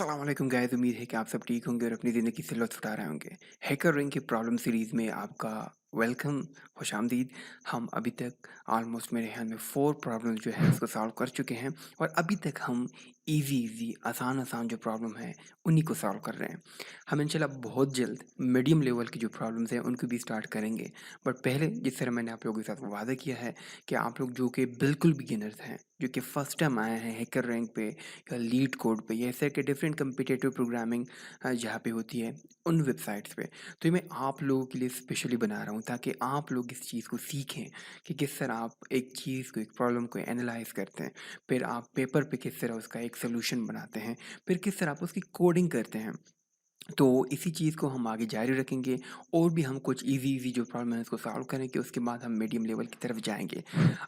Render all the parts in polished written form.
अस्सलाम वालेकुम गाइस, उम्मीद है कि आप सब ठीक होंगे और अपनी ज़िंदगी से लुत्फ़ उठा रहे होंगे। हैकर रिंग की प्रॉब्लम सीरीज़ में आपका वेलकम, खुशामदीद। हम अभी तक ऑलमोस्ट मेरे ख़्याल में 4 प्रॉब्लम जो है उसको सॉल्व कर चुके हैं और अभी तक हम ईज़ी आसान जो प्रॉब्लम है उन्हीं को सॉल्व कर रहे हैं। हम इंशाल्लाह बहुत जल्द मीडियम लेवल की जो प्रॉब्लम्स हैं उनको भी स्टार्ट करेंगे। बट पहले जिस तरह मैंने आप लोगों के साथ वादा किया है कि आप लोग जो कि बिल्कुल बिगिनर्स हैं, जो कि फर्स्ट टाइम आए हैं हैकर रैंक पे या लीड कोड पे या ऐसे के डिफरेंट कम्पिटेटिव प्रोग्रामिंग जहाँ पे होती है उन वेबसाइट्स पे, तो ये मैं आप लोगों के लिए स्पेशली बना रहा हूँ ताकि आप लोग इस चीज़ को सीखें कि किस तरह आप एक चीज़ को, एक प्रॉब्लम को एनालाइज करते हैं, फिर आप पेपर पे किस तरह उसका एक सोल्यूशन बनाते हैं, फिर किस तरह आप उसकी कोडिंग करते हैं। तो इसी चीज़ को हम आगे जारी रखेंगे और भी हम कुछ इजी जो प्रॉब्लम है उसको सॉल्व करेंगे, उसके बाद हम मीडियम लेवल की तरफ जाएंगे।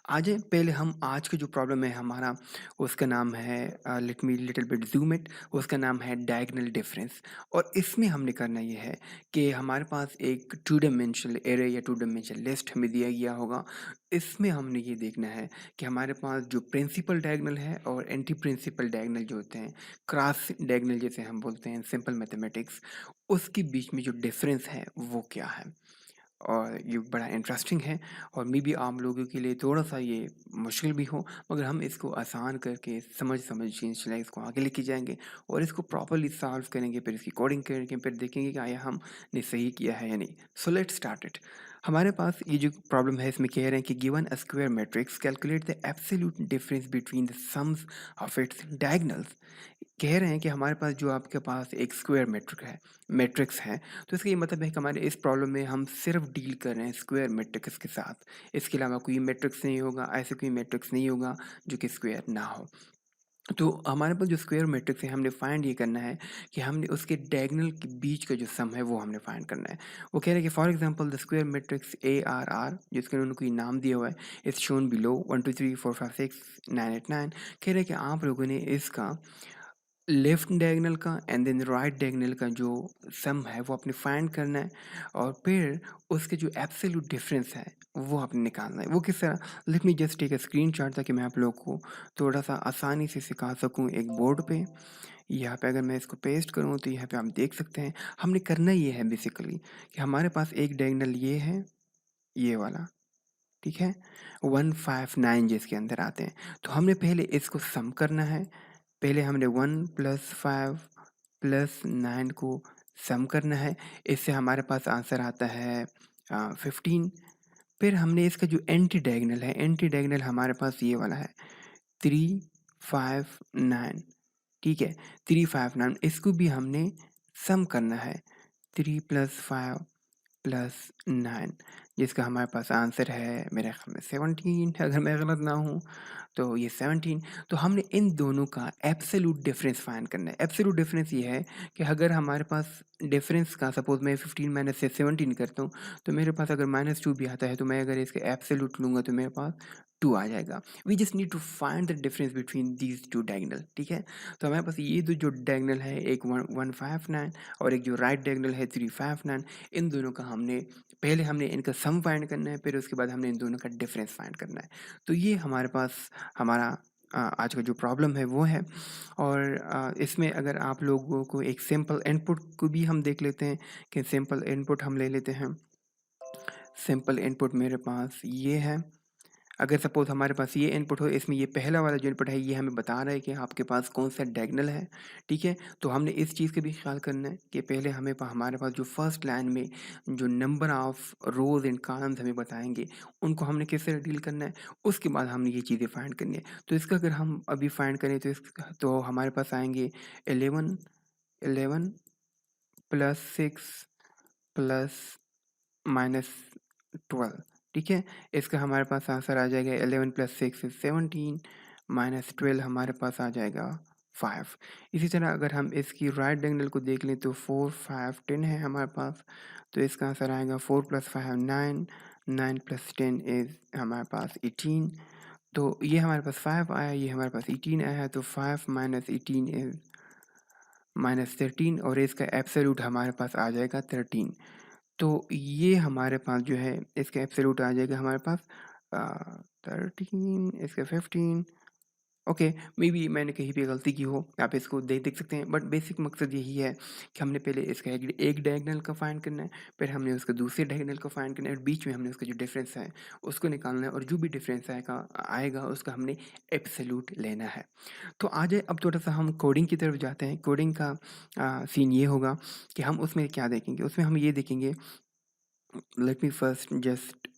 आ जाए पहले हम आज का जो प्रॉब्लम है हमारा, उसका नाम है let me little bit zoom it, उसका नाम है डायगोनल डिफरेंस। और इसमें हमने करना ये है कि हमारे पास एक टू डायमेंशनल एरे या टू डायमेंशनल लिस्ट हमें दिया गया होगा। इसमें हमने ये देखना है कि हमारे पास जो प्रिंसिपल डायगोनल है और एंटी प्रिंसिपल डायगोनल जो होते हैं, क्रॉस डायगोनल जैसे हम बोलते हैं सिंपल मैथमेटिक्स, उसके बीच में जो डिफरेंस है वो क्या है। और ये बड़ा इंटरेस्टिंग है और मे बी आम लोगों के लिए थोड़ा सा ये मुश्किल भी हो, मगर हम इसको आसान करके समझ के इंशाल्लाह इसको आगे लेके जाएंगे और इसको प्रॉपरली सॉल्व करेंगे, फिर इसकी कोडिंग करेंगे, फिर देखेंगे कि आया हमने सही किया है या नहीं। So let's start it. हमारे पास ये जो प्रॉब्लम है इसमें कह रहे हैं कि given a square matrix calculate the absolute difference between the sums of its diagonals. कह रहे हैं कि हमारे पास जो आपके पास एक स्क्वायर मैट्रिक्स है, तो इसका ये मतलब है कि हमारे इस प्रॉब्लम में हम सिर्फ डील कर रहे हैं स्क्वायर मैट्रिक्स के साथ। इसके अलावा कोई मैट्रिक्स नहीं होगा, ऐसे कोई मैट्रिक्स नहीं होगा जो कि स्क्वायर ना हो। तो हमारे पास जो स्क्वायर मैट्रिक्स है हमने फाइंड ये करना है कि हमने उसके डायगोनल के बीच का जो सम है वो हमने फाइंड करना है। वो कह रहे हैं कि for example the square matrix A R R, जिसके उन्होंने कोई नाम दिया हुआ है, इट्स शोन बिलो 1 2 3 4 5 6 9 8 9। कह रहे हैं कि आप लोगों ने इसका लेफ्ट डायगोनल का एंड देन राइट डायगोनल का जो सम है वो आपने फाइंड करना है और फिर उसके जो एब्सोल्यूट डिफरेंस है वो आपने निकालना है। वो किस तरह, let me just take a screenshot ताकि मैं आप लोग को थोड़ा सा आसानी से सिखा सकूं एक बोर्ड पे। यहाँ पे अगर मैं इसको पेस्ट करूँ तो यहाँ पे आप देख सकते हैं हमने करना ये है बेसिकली कि हमारे पास एक डायगोनल ये है, ये वाला, ठीक है, 159 जिसके अंदर आते हैं। तो हमने पहले इसको सम करना है। पहले हमने 1 + 5 + 9 को सम करना है। इससे हमारे पास आंसर आता है 15। फिर हमने इसका जो एंटी डायगोनल है, एंटी डायगोनल हमारे पास ये वाला है 359, ठीक है, 359, इसको भी हमने सम करना है। 3 + 5 + 9, जिसका हमारे पास आंसर है मेरे ख्याल में 17, अगर मैं गलत ना हूँ तो ये 17। तो हमने इन दोनों का एब्सोल्यूट डिफरेंस फाइंड करना है। एब्सोल्यूट डिफरेंस ये है कि अगर हमारे पास डिफरेंस का सपोज मैं 15 माइनस से 17 करता हूँ, तो मेरे पास अगर -2 भी आता है तो मैं अगर इसके एब्सोल्यूट लूँगा तो मेरे पास 2 आ जाएगा। We just need to find the difference between these two diagonal, ठीक है। तो हमारे पास ये दो जो डायगोनल है, एक 159 और एक जो राइट डायगोनल है 359, इन दोनों का पहले हमने इनका सम फाइंड करना है, फिर उसके बाद हमने इन दोनों का डिफरेंस फाइंड करना है। तो ये हमारे पास हमारा आज का जो प्रॉब्लम है वो है। और इसमें अगर आप लोगों को एक सिंपल इनपुट को भी हम देख लेते हैं कि सिंपल इनपुट हम ले लेते हैं। सिंपल इनपुट मेरे पास ये है। अगर सपोज हमारे पास ये इनपुट हो, इसमें ये पहला वाला जो इनपुट है ये हमें बता रहा है कि आपके पास कौन सा डायगोनल है, ठीक है। तो हमने इस चीज़ का भी ख्याल करना है कि पहले हमारे पास जो फर्स्ट लाइन में जो number of rose and columns हमें बताएंगे उनको हमने किस तरह डील करना है, उसके बाद हमने ये चीज़ें फाइंड करनी है। तो इसका अगर हम अभी फाइंड करें तो हमारे पास आएंगे 11 11 +6 +-12, ठीक है। इसका हमारे पास आंसर आ जाएगा 11 + 6 = 17, -12 हमारे पास आ जाएगा 5। इसी तरह अगर हम इसकी राइट डायगोनल को देख लें तो 4 5 10 है हमारे पास, तो इसका आंसर आएगा 4 + 5 9, 9 + 10 इज़ हमारे पास 18। तो ये हमारे पास 5 आया, ये हमारे पास 18 आया, तो 5 - 18 इज़ -13 और इसका एब्सोल्यूट हमारे पास आ जाएगा 13। तो ये हमारे पास जो है इसका एब्सोल्यूट आ जाएगा हमारे पास 13, इसका 15, ओके, मे बी मैंने कहीं पे गलती की हो, आप इसको देख सकते हैं, बट बेसिक मकसद यही है कि हमने पहले इसका एक डायगोनल को फाइंड करना है, फिर हमने उसका दूसरे डायगोनल को फाइंड करना है और बीच में हमने उसका जो डिफरेंस है उसको निकालना है, और जो भी डिफरेंस आएगा आएगा उसका हमने एब्सोल्यूट लेना है। तो आ जाए अब थोड़ा सा हम कोडिंग की तरफ जाते हैं। कोडिंग का सीन ये होगा कि हम उसमें क्या देखेंगे, उसमें हम ये देखेंगे, लेट मी फर्स्ट जस्ट,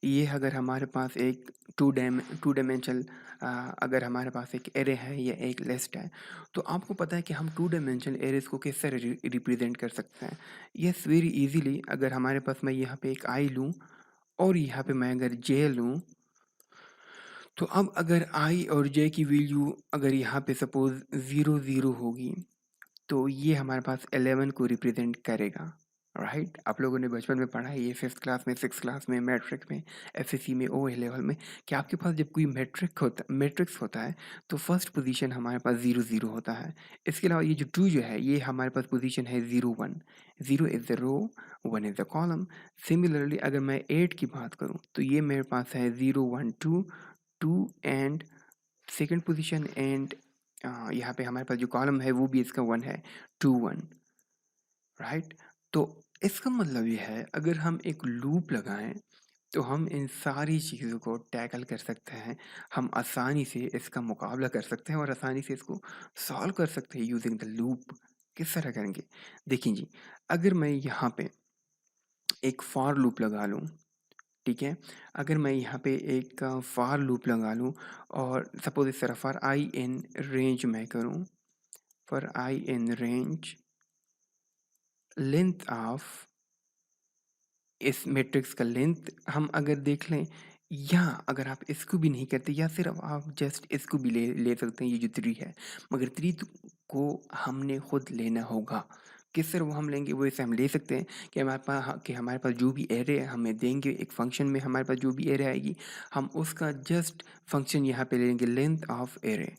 ये अगर हमारे पास एक टू डायमेंशनल अगर हमारे पास एक एरे है या एक लिस्ट है, तो आपको पता है कि हम टू डायमेंशनल एरेज को किस तरह रिप्रेजेंट कर सकते हैं। Yes, very easily. अगर हमारे पास मैं यहाँ पे एक आई लूँ और यहाँ पे मैं अगर जे लूँ, तो अब अगर आई और जे की वैल्यू अगर यहाँ पे सपोज 0 0 होगी, तो ये हमारे पास 11 को रिप्रेजेंट करेगा, राइट। आप लोगों ने बचपन में पढ़ा है ये, फिफ्थ क्लास में, सिक्स क्लास में, मैट्रिक में, एसएससी में, ओ लेवल में, कि आपके पास जब कोई मैट्रिक्स होता है तो फर्स्ट पोजीशन हमारे पास 0 0 होता है। इसके अलावा ये जो टू जो है ये हमारे पास पोजीशन है 0 1। 0 is the row, 1 is the column. Similarly अगर मैं 8 की बात करूँ तो ये मेरे पास है 0 1 2 2 एंड सेकेंड पोजीशन, एंड यहाँ पे हमारे पास जो कॉलम है वो भी इसका 1 है, 2 1, राइट। तो इसका मतलब ये है अगर हम एक लूप लगाएं तो हम इन सारी चीज़ों को टैकल कर सकते हैं, हम आसानी से इसका मुकाबला कर सकते हैं और आसानी से इसको सॉल्व कर सकते हैं यूजिंग द लूप। किस तरह करेंगे, देखिए जी। अगर मैं यहाँ पे एक फॉर लूप लगा लूँ, ठीक है, अगर मैं यहाँ पे एक फॉर लूप लगा लूँ और सपोज इस तरह फॉर आई इन रेंज मैं करूँ, for I in range length of, इस मैट्रिक्स का लेंथ हम अगर देख लें, या अगर आप इसको भी नहीं करते या सिर्फ आप जस्ट इसको भी ले सकते हैं, ये जो 3 है, मगर 3 को हमने खुद लेना होगा। किस तरह वो हम लेंगे, वो इसे हम ले सकते हैं कि हमारे पास जो भी एरे हमें देंगे एक फंक्शन में, हमारे पास जो भी एरे आएगी हम उसका जस्ट फंक्शन यहाँ पे लेंगे लेंथ ऑफ एरे,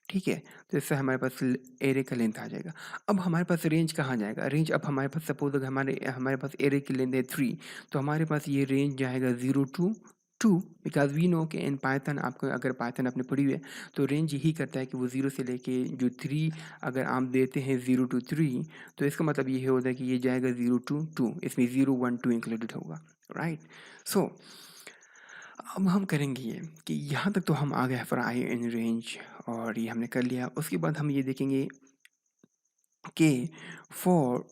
ठीक है। तो इससे हमारे पास एरे का लेंथ आ जाएगा। अब हमारे पास रेंज कहाँ जाएगा, रेंज अब हमारे पास सपोज अगर हमारे पास एरे की लेंथ है 3, तो हमारे पास ये रेंज जाएगा 0 to 2, बिकॉज वी नो कि इन पाइथन, आपको अगर पाइथन आपने पढ़ी हुई है तो रेंज यही करता है कि वो 0 से लेके जो 3 अगर आप देते हैं 0 to 3, तो इसका मतलब ये होता है कि ये जाएगा 0 to 2, इसमें 0 1 2 इंक्लूडेड होगा, राइट। सो अब हम करेंगे ये कि यहाँ तक तो हम आ गए फॉर आई इन रेंज, और ये हमने कर लिया। उसके बाद हम ये देखेंगे कि फॉर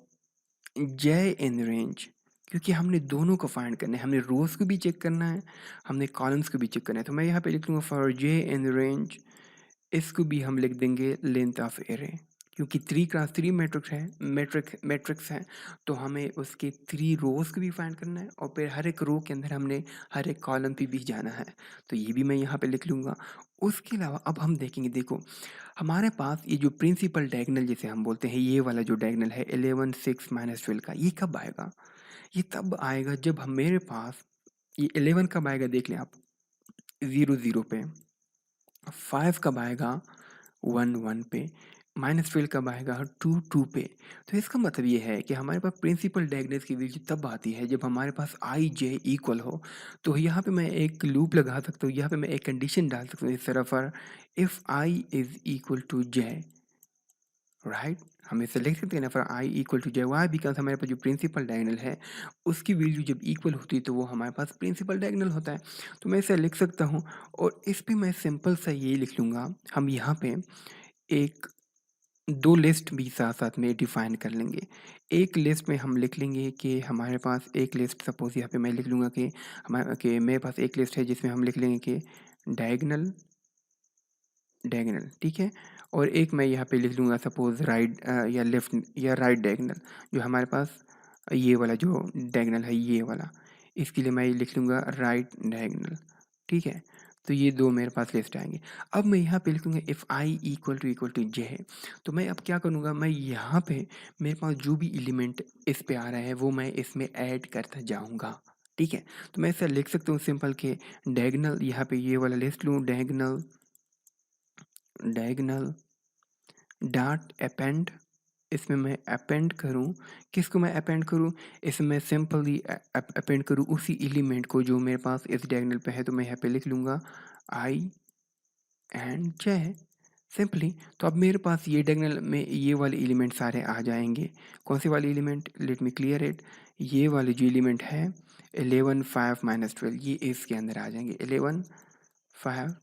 जे इन रेंज, क्योंकि हमने दोनों को फाइंड करना है, हमने रोज को भी चेक करना है, हमने कॉलम्स को भी चेक करना है। तो मैं यहाँ पे लिख लूँगा फॉर जे इन रेंज, इसको भी हम लिख देंगे लेंथ ऑफ एरे, क्योंकि 3 क्रॉस 3 मैट्रिक्स है, मैट्रिक्स है, तो हमें उसके 3 रोज को भी फाइंड करना है और फिर हर एक रो के अंदर हमने हर एक कॉलम पे भी जाना है। तो ये भी मैं यहाँ पे लिख लूँगा। उसके अलावा अब हम देखेंगे, देखो हमारे पास ये जो प्रिंसिपल डायगोनल जिसे हम बोलते हैं, ये वाला जो डायगोनल है 11 6 -12 का, ये कब आएगा, ये तब आएगा जब हम मेरे पास ये 11 कब आएगा, देख लें आप, 0 0 पे, 5 कब आएगा, 1 1 पे, -12 कब आएगा, 2 2 पे। तो इसका मतलब ये है कि हमारे पास प्रिंसिपल डायगोनल्स की वैल्यू तब आती है जब हमारे पास आई जे इक्वल हो। तो यहाँ पे मैं एक लूप लगा सकता हूँ, यहाँ पे मैं एक कंडीशन डाल सकता हूँ इस तरह पर, if I is equal to J, right. हम इसे लिख सकते हैं ना, for I equal to J, why because हमारे पास जो प्रिंसिपल डायगोनल है उसकी वैल्यू जब इक्वल होती है तो वो हमारे पास प्रिंसिपल डायगोनल होता है। तो मैं इसे लिख सकता हूँ, और इस पे मैं सिंपल सा ये लिख लूँगा, हम यहाँ पे एक 2 लिस्ट भी साथ-साथ में डिफ़ाइन कर लेंगे। एक लिस्ट में हम लिख लेंगे कि हमारे पास एक लिस्ट, सपोज़ यहाँ पे मैं लिख लूँगा कि मेरे पास एक लिस्ट है जिसमें हम लिख लेंगे कि डायगोनल, डायगोनल, ठीक है? और एक मैं यहाँ पे लिख लूँगा सपोज़ राइट या लेफ्ट या राइट डायगोनल, जो हमारे पास ये वाला जो डायगोनल है ये वाला, इसके लिए मैं ये लिख लूँगा राइट डायगोनल, ठीक है? तो ये 2 मेरे पास लिस्ट आएँगे। अब मैं यहाँ पे लिखूँगा इफ़ आई इक्वल टू जे है, तो मैं अब क्या करूँगा, मैं यहाँ पे मेरे पास जो भी एलिमेंट इस पे आ रहा है वो मैं इसमें ऐड करता जाऊँगा, ठीक है? तो मैं ऐसा लिख सकता हूँ सिंपल कि डायगोनल, यहाँ पे ये वाला लिस्ट लूँ, डायगोनल डायगोनल डॉट अपेंड, इसमें मैं अपेंड करूँ, किसको मैं अपेंड करूँ, इसमें मैं सिंपली अपेंड करूँ उसी एलिमेंट को जो मेरे पास इस डायगोनल पे है। तो मैं यहाँ पे लिख लूँगा आई एंड जे सिंपली। तो अब मेरे पास ये डायगोनल में ये वाले एलिमेंट सारे आ जाएंगे। कौन से वाले element, let me clear it. ये वाले जो एलिमेंट है 11 5 माइनस 12 ये इसके अंदर आ जाएंगे, 11 5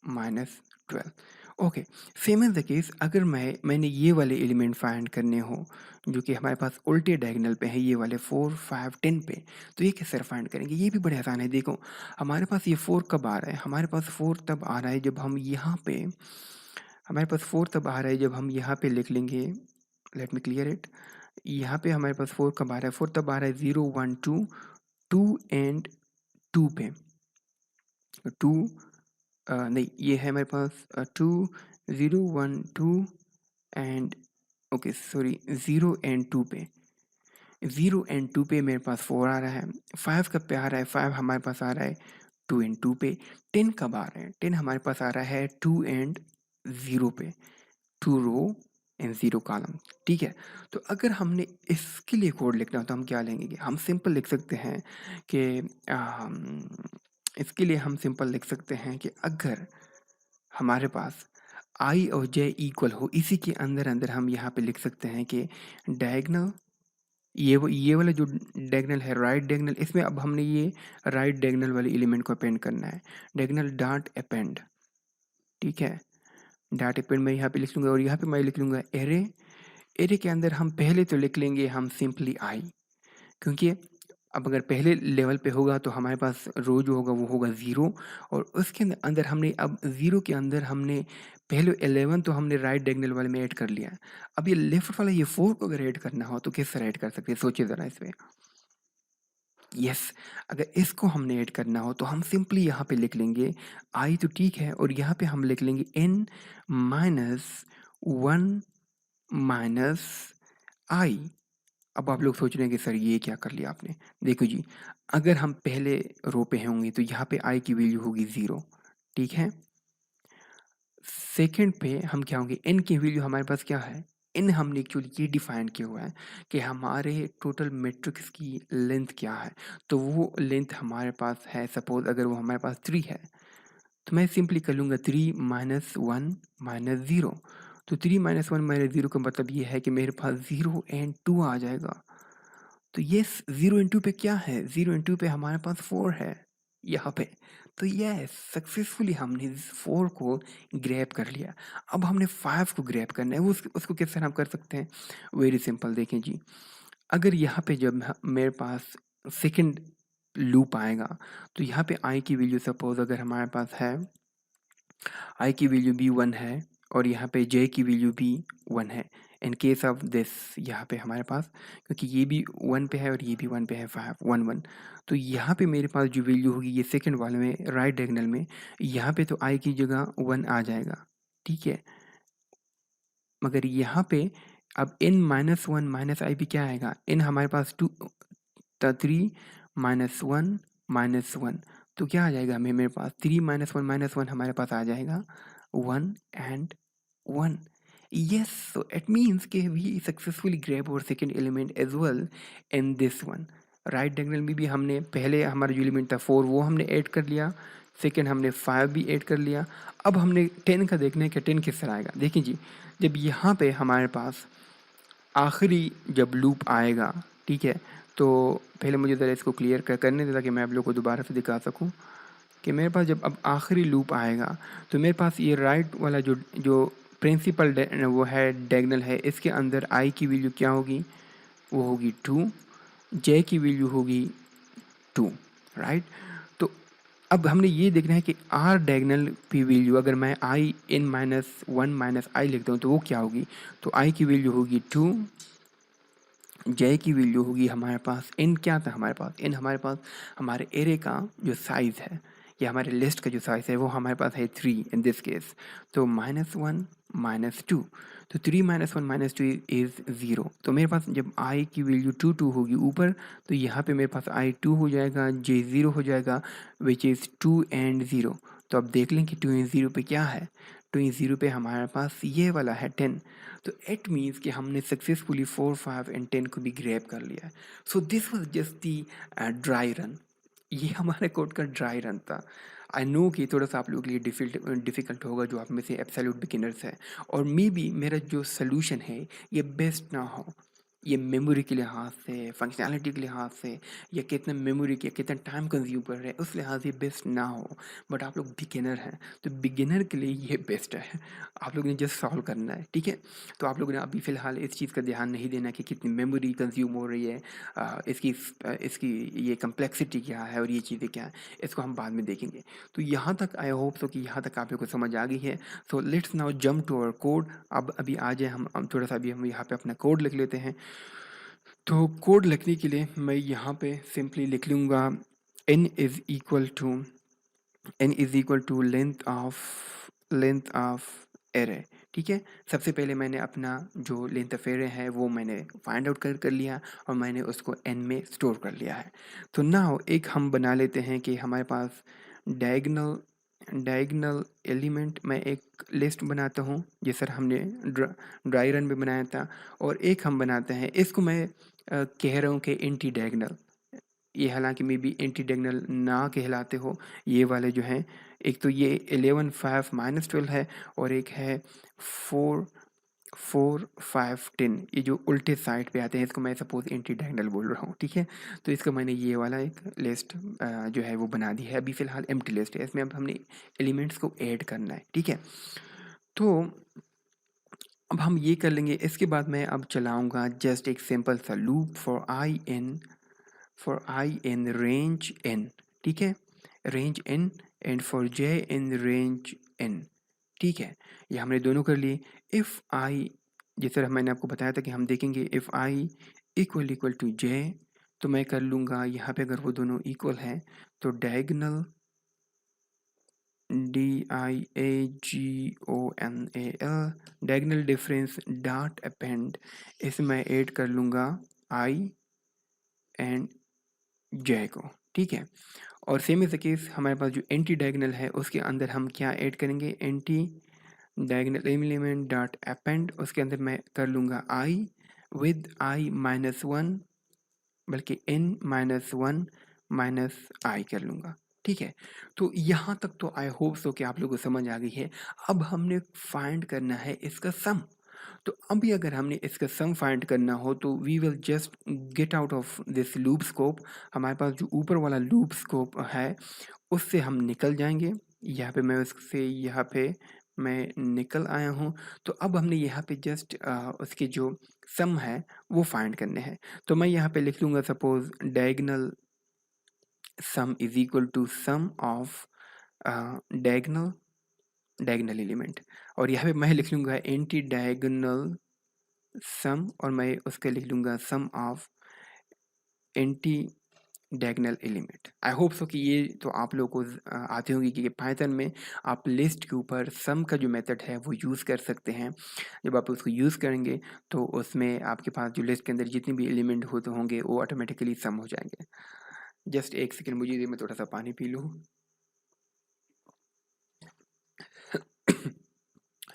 minus 12। Okay, same as the case अगर मैंने ये वाले एलिमेंट फाइंड करने हो जो कि हमारे पास उल्टे डायगोनल पे है, ये वाले 4 5 10 पे, तो ये कैसे फाइंड करेंगे? ये भी बड़े आसान है। देखो हमारे पास ये 4 कब आ रहा है, हमारे पास 4 तब आ रहा है जब हम यहाँ पे, हमारे पास 4 तब आ रहा है जब हम यहाँ पे लिख लेंगे, लेट मी क्लियर इट। यहाँ पे हमारे पास 4 कब आ रहा है, 4 तब आ रहा है 0 1 2 2 एंड 2 पे। 2 नहीं, ये है मेरे पास 2 0 1 2 एंड, ओके सॉरी, 0 एंड 2 पे, 0 एंड 2 पे मेरे पास 4 आ रहा है। 5 कब पे आ रहा है, 5 हमारे पास आ रहा है 2 एंड 2 पे। 10 कब आ रहा है, 10 हमारे पास आ रहा है 2 एंड 0 पे, 2 रो एंड 0 कॉलम। ठीक है, तो अगर हमने इसके लिए कोड लिखना हो तो हम क्या लेंगे? हम सिंपल लिख सकते हैं कि इसके लिए हम सिंपल लिख सकते हैं कि अगर हमारे पास आई और जे इक्वल हो, इसी के अंदर अंदर हम यहाँ पे लिख सकते हैं कि डायगनल, ये वाला जो डायगनल है राइट डायगनल, इसमें अब हमने ये राइट डायगनल वाले एलिमेंट को अपेंड करना है, डायगनल डॉट अपेंड। ठीक है, डॉट अपेंड मैं यहाँ पे लिख लूँगा और यहाँ पे मैं लिख लूँगा एरे। एरे के अंदर हम पहले तो लिख लेंगे हम सिंपली आई, क्योंकि अब अगर पहले लेवल पे होगा तो हमारे पास रो जो होगा वो होगा 0, और उसके अंदर हमने अब 0 के अंदर हमने पहले 11 तो हमने राइट डायगोनल वाले में ऐड कर लिया। अब ये लेफ्ट वाला ये 4 को अगर ऐड करना हो तो किस तरह ऐड कर सकते हैं, सोचिए ज़रा इसमें। यस, अगर इसको हमने ऐड करना हो तो हम सिंपली यहाँ पे लिख लेंगे आई तो ठीक है, और यहाँ पे हम लिख लेंगे n माइनस 1 माइनस आई। अब आप लोग सोच रहे हैं कि सर ये क्या कर लिया आपने? देखो जी, अगर हम पहले रो पे होंगे तो यहाँ पे आई की वैल्यू होगी 0, ठीक है। सेकंड पे हम क्या होंगे, एन की वैल्यू हमारे पास क्या है, एन हमने एक्चुअली ये डिफाइन किया हुआ है कि हमारे टोटल मैट्रिक्स की लेंथ क्या है। तो वो लेंथ हमारे पास है, सपोज अगर वो हमारे पास 3 है तो मैं सिंपली कर लूँगा 3 माइनस 1 माइनस 0। तो 3 माइनस 1 माइनस 0 का मतलब ये है कि मेरे पास 0 एंड 2 आ जाएगा। तो ये 0 इंटू पे क्या है, 0 इंटू पे हमारे पास 4 है यहाँ पे। तो ये सक्सेसफुली हमने 4 को ग्रैब कर लिया। अब हमने 5 को ग्रैब करना है, वो उसको किस तरह हम कर सकते हैं? वेरी सिंपल, देखें जी, अगर यहाँ पे जब मेरे पास सेकंड लूप आएगा तो यहाँ पे आई की वैल्यू सपोज अगर हमारे पास है, आई की वैल्यू भी 1 है और यहाँ पे जे की वैल्यू भी 1 है। इन केस ऑफ दिस यहाँ पे हमारे पास, क्योंकि ये भी 1 पे है और ये भी 1 पे है, 5 1 1, तो यहाँ पे मेरे पास जो वैल्यू होगी ये सेकंड वाले में राइट डायगोनल में, यहाँ पे तो आई की जगह 1 आ जाएगा, ठीक है। मगर यहाँ पे अब n माइनस 1 माइनस आई भी क्या आएगा, n हमारे पास 2 3 माइनस 1 माइनस 1, तो क्या आ जाएगा हमें, मेरे पास 3 माइनस 1 हमारे पास आ जाएगा 1 and 1। Yes, so it means कि we successfully grab our second element as well in this one. Right diagonal में भी हमने पहले हमारा जो एलिमेंट था 4 वो हमने ऐड कर लिया, सेकंड हमने 5 भी ऐड कर लिया। अब हमने 10 का देखना है कि 10 किस तरह आएगा। देखिए जी, जब यहाँ पे हमारे पास आखिरी जब लूप आएगा, ठीक है, तो पहले मुझे ज़रा इसको क्लियर करने देता कि मैं आप लोग को दोबारा से दिखा सकूँ कि मेरे पास जब अब आखिरी लूप आएगा तो मेरे पास ये राइट वाला जो जो प्रिंसिपल वो है डायगोनल है, इसके अंदर आई की वैल्यू क्या होगी, वो होगी 2, जे की वैल्यू होगी 2, राइट। तो अब हमने ये देखना है कि आर डायगोनल की वैल्यू अगर मैं आई n माइनस 1 माइनस आई लिखता हूँ तो वो क्या होगी, तो आई की वैल्यू होगी 2, जे की वैल्यू होगी हमारे पास n, क्या था हमारे पास n, हमारे पास हमारे एरे का जो साइज़ है या हमारे लिस्ट का जो साइज़ है वो हमारे पास है 3 इन दिस केस, तो माइनस 1 माइनस 2, तो 3 माइनस 1 माइनस 2 इज़ 0। तो मेरे पास जब आई की वैल्यू 2 2 होगी ऊपर, तो यहाँ पे मेरे पास आई 2 हो जाएगा, जे 0 हो जाएगा, विच इज़ 2 एंड 0। तो अब देख लें कि 2 एंड 0 पे क्या है, 2 एंड 0 पे हमारे पास ये वाला है 10। तो इट मीन्स कि हमने सक्सेसफुली 4 5 एंड 10 को भी ग्रैब कर लिया है। So this was just the dry run, ये हमारे कोड का ड्राई रन था। आई नो कि थोड़ा-सा आप लोगों के लिए डिफ़िकल्ट होगा जो आप में से एब्सोल्यूट बिगिनर्स हैं, और मे बी मेरा जो सॉल्यूशन है ये बेस्ट ना हो। ये मेमोरी के लिहाज से, फंक्शनैलिटी के लिहाज से, या कितना मेमोरी या कितना टाइम कंज़्यूम कर रहे हैं उस लिहाज से बेस्ट ना हो। बट आप लोग बिगिनर हैं, तो बिगिनर के लिए ये बेस्ट है। आप लोगों ने जस्ट सॉल्व करना है, ठीक है? तो आप लोगों ने अभी फ़िलहाल इस चीज़ का ध्यान नहीं देना कि कितनी मेमोरी कंज़्यूम हो रही है, इसकी ये कम्प्लेक्सिटी क्या है और ये चीज़ें क्या हैं, इसको हम बाद में देखेंगे। तो यहाँ तक आई होप सो कि यहाँ तक आप लोग को समझ आ गई है। So let's now jump to our code. अब अभी आ जाए हम थोड़ा सा अभी हम यहाँ पे अपना कोड लिख लेते हैं। तो कोड लिखने के लिए मैं यहाँ पे सिंपली लिख लूँगा n is equal to length of array, ठीक है? सबसे पहले मैंने अपना जो लेंथ ऑफ एरे है वो मैंने फाइंड आउट कर लिया और मैंने उसको n में स्टोर कर लिया है। तो नाउ एक हम बना लेते हैं कि हमारे पास डायगोनल एलिमेंट, मैं एक लिस्ट बनाता हूँ जिस तरह हमने ड्राई रन में बनाया था, और एक हम बनाते हैं, इसको मैं कह रहा हूँ कि एंटी डायगोनल। ये हालांकि मे बी एंटी डायगोनल ना कहलाते हो, ये वाले जो हैं, एक तो ये 11 5 -12 है, और एक है 4 4 5 10, ये जो उल्टे साइड पे आते हैं इसको मैं सपोज एंटी डायगोनल बोल रहा हूँ, ठीक है? तो इसका मैंने ये वाला एक लिस्ट जो है वो बना दी है। अभी फ़िलहाल एम्प्टी लिस्ट है, इसमें अब हमने एलिमेंट्स को ऐड करना है, ठीक है? तो अब हम ये कर लेंगे। इसके बाद मैं अब चलाऊँगा जस्ट एक सिंपल सा loop for I in range n, ठीक है? Range n and for j in range n, ठीक है? ये हमने दोनों कर लिए। इफ़ आई, जिस तरह मैंने आपको बताया था कि हम देखेंगे if I equal to j, तो मैं कर लूँगा यहाँ पे अगर वो दोनों इक्वल हैं तो diagonal DIAGONAL diagonal difference dot append, इसमें मैं ऐड कर लूँगा i एंड j को, ठीक है? और सेम इज द केस हमारे पास जो एंटी डायगोनल है उसके अंदर हम क्या ऐड करेंगे, anti diagonal element dot append, उसके अंदर मैं कर लूँगा i विद i-1, बल्कि n-1 माइनस आई कर लूँगा, ठीक है? तो यहाँ तक तो आई होप सो कि आप लोगों को समझ आ गई है। अब हमने फाइंड करना है इसका सम। तो अभी अगर हमने इसका सम फाइंड करना हो तो we will just get out of this loop scope. हमारे पास जो ऊपर वाला लूप स्कोप है उससे हम निकल जाएंगे। यहाँ पे मैं उससे यहाँ पे मैं निकल आया हूँ। तो अब हमने यहाँ पे जस्ट उसके जो सम है वो फाइंड करने हैं। तो मैं यहाँ पे लिख लूँगा suppose diagonal sum is equal to sum of diagonal element, और यहाँ पे मैं लिख लूँगा एंटी डायगोनल सम, और मैं उसका लिख लूँगा sum of anti diagonal element. I hope so कि ये तो आप लोगों को आती होंगी कि पाइथन में आप लिस्ट के ऊपर सम का जो मेथड है वो यूज़ कर सकते हैं। जब आप उसको यूज़ करेंगे तो उसमें आपके पास जो लिस्ट के अंदर जितने भी एलिमेंट होते होंगे वो ऑटोमेटिकली सम हो जाएंगे। जस्ट एक सेकेंड मुझे दे, मैं थोड़ा सा पानी पी लूँ।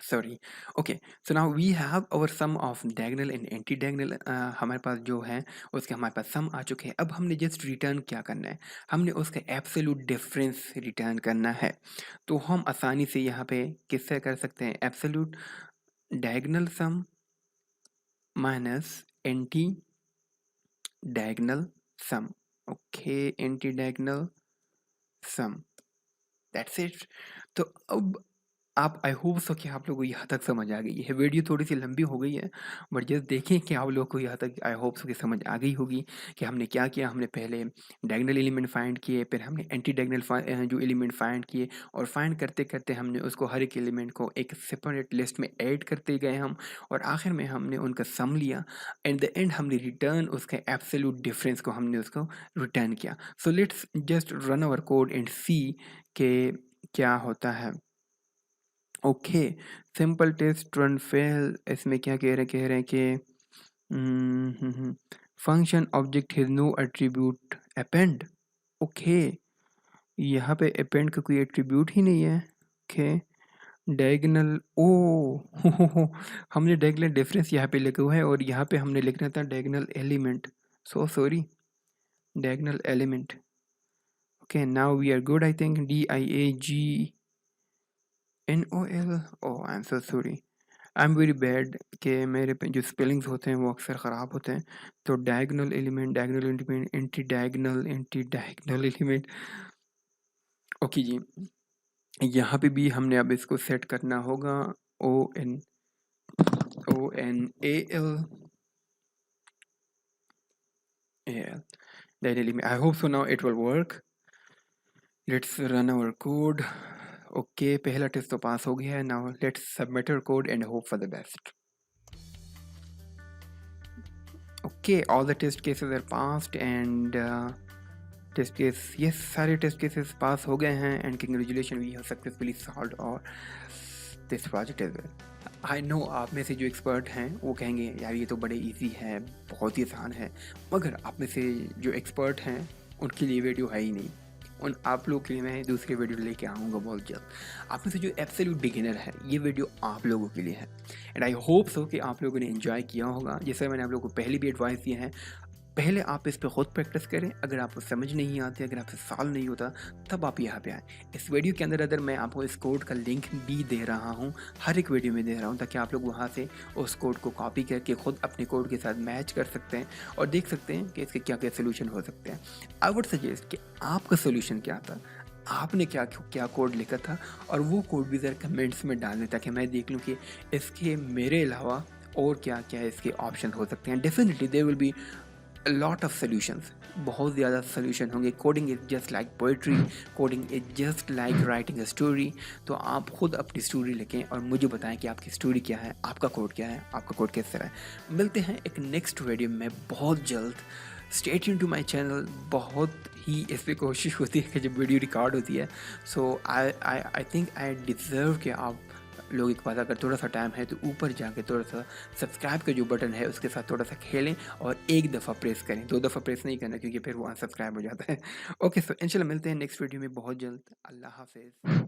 Sorry. Okay, so now we have our sum of diagonal and anti diagonal. हमारे पास जो है उसके हमारे पास सम आ चुके हैं। अब हमने जस्ट रिटर्न क्या करना है, हमने उसका एब्सोल्यूट डिफरेंस रिटर्न करना है। तो हम आसानी से यहाँ पे किससे कर सकते हैं, absolute diagonal sum minus anti diagonal sum. Okay, anti diagonal sum, that's it. तो अब आप आई होप सो कि आप लोगों को यहाँ तक समझ आ गई है। वीडियो थोड़ी सी लंबी हो गई है, बट जस्ट देखें कि आप लोगों को यहाँ तक आई होप सो कि समझ आ गई होगी कि हमने क्या किया। हमने पहले डायगोनल एलिमेंट फाइंड किए, फिर हमने एंटी डायगोनल जो एलिमेंट फाइंड किए, और फाइंड करते करते हमने उसको हर एक एलिमेंट को एक सेपरेट लिस्ट में ऐड करते गए हम, और आखिर में हमने उनका सम लिया। एट द एंड हमने रिटर्न उसके एब्सोल्यूट डिफरेंस को हमने उसको रिटर्न किया। So let's just run our code and see के क्या होता है। Okay, simple test run fail. इसमें क्या कह रहे हैं कि function object has no attribute append. Okay, यहाँ पे अपेंड का कोई एट्रीब्यूट ही नहीं है। ओके, डायगोनल, ओ हो, हमने डायगोनल डिफरेंस यहाँ पे लिखा हुआ है, और यहाँ पे हमने लिखना था diagonal element. So sorry, diagonal element. Okay, now we are good, I think. DIAGNOL. Oh, I'm so sorry. I'm very bad कि मेरे पे जो स्पेलिंग्स होते हैं वो अक्सर ख़राब होते हैं। तो diagonal element, anti diagonal element. Okay जी, यहाँ पे भी हमने अब इसको सेट करना होगा। ONAL that element. I hope so now it will work. Let's run our code. Okay, पहला टेस्ट तो पास हो गया है. Now let's submit our code and hope for the best. Okay, all the test cases are passed and test case, yes, सारे test cases पास हो गए हैं and congratulations, we have successfully solved all this project as well. I know आप में से जो expert हैं वो कहेंगे यार ये तो बड़े इजी है, बहुत ही आसान है, मगर आप में से जो एक्सपर्ट हैं उनके लिए वीडियो है ही नहीं। उन आप लोगों के लिए मैं दूसरे वीडियो लेके आऊँगा बहुत जल्द। आप में से जो एब्सोल्यूट बिगिनर है ये वीडियो आप लोगों के लिए है एंड आई होप सो कि आप लोगों ने एंजॉय किया होगा। जैसे मैंने आप लोगों को पहले भी एडवाइस दिया है, पहले आप इस पे खुद प्रैक्टिस करें। अगर आपको समझ नहीं आती, अगर आपसे सॉल्व नहीं होता, तब आप यहाँ पे आएँ। इस वीडियो के अंदर अगर मैं आपको इस कोड का लिंक भी दे रहा हूँ, हर एक वीडियो में दे रहा हूँ, ताकि आप लोग वहाँ से उस कोड को कॉपी करके खुद अपने कोड के साथ मैच कर सकते हैं और देख सकते हैं कि इसके क्या क्या सोल्यूशन हो सकते हैं। आई वुड सजेस्ट कि आपका सोल्यूशन क्या था, आपने क्या क्या कोड लिखा था, और वो कोड भी ज़रा कमेंट्स में डाल दें ताकि मैं देख लूँ कि इसके मेरे अलावा और क्या क्या इसके ऑप्शन हो सकते हैं। Definitely there will be lot of solutions, बहुत ज़्यादा सोल्यूशन होंगे। Coding is just like poetry, coding is just like writing a story. तो आप खुद अपनी स्टोरी लिखें और मुझे बताएं कि आपकी स्टोरी क्या है, आपका कोड क्या है, आपका कोड किस तरह है। मिलते हैं एक नेक्स्ट वीडियो में बहुत जल्द। Stay tuned to my channel. बहुत ही इस पर कोशिश होती है कि जब वीडियो रिकॉर्ड होती है, सो आई थिंक आई डिज़र्व कि आप लोगों के पास अगर थोड़ा सा टाइम है तो ऊपर जाके थोड़ा सा सब्सक्राइब का जो बटन है उसके साथ थोड़ा सा खेलें और एक दफ़ा प्रेस करें, 2 दफ़ा प्रेस नहीं करना क्योंकि फिर वो अनसब्सक्राइब हो जाता है। ओके, सो इंशाल्लाह मिलते हैं नेक्स्ट वीडियो में बहुत जल्द। अल्लाह हाफिज़।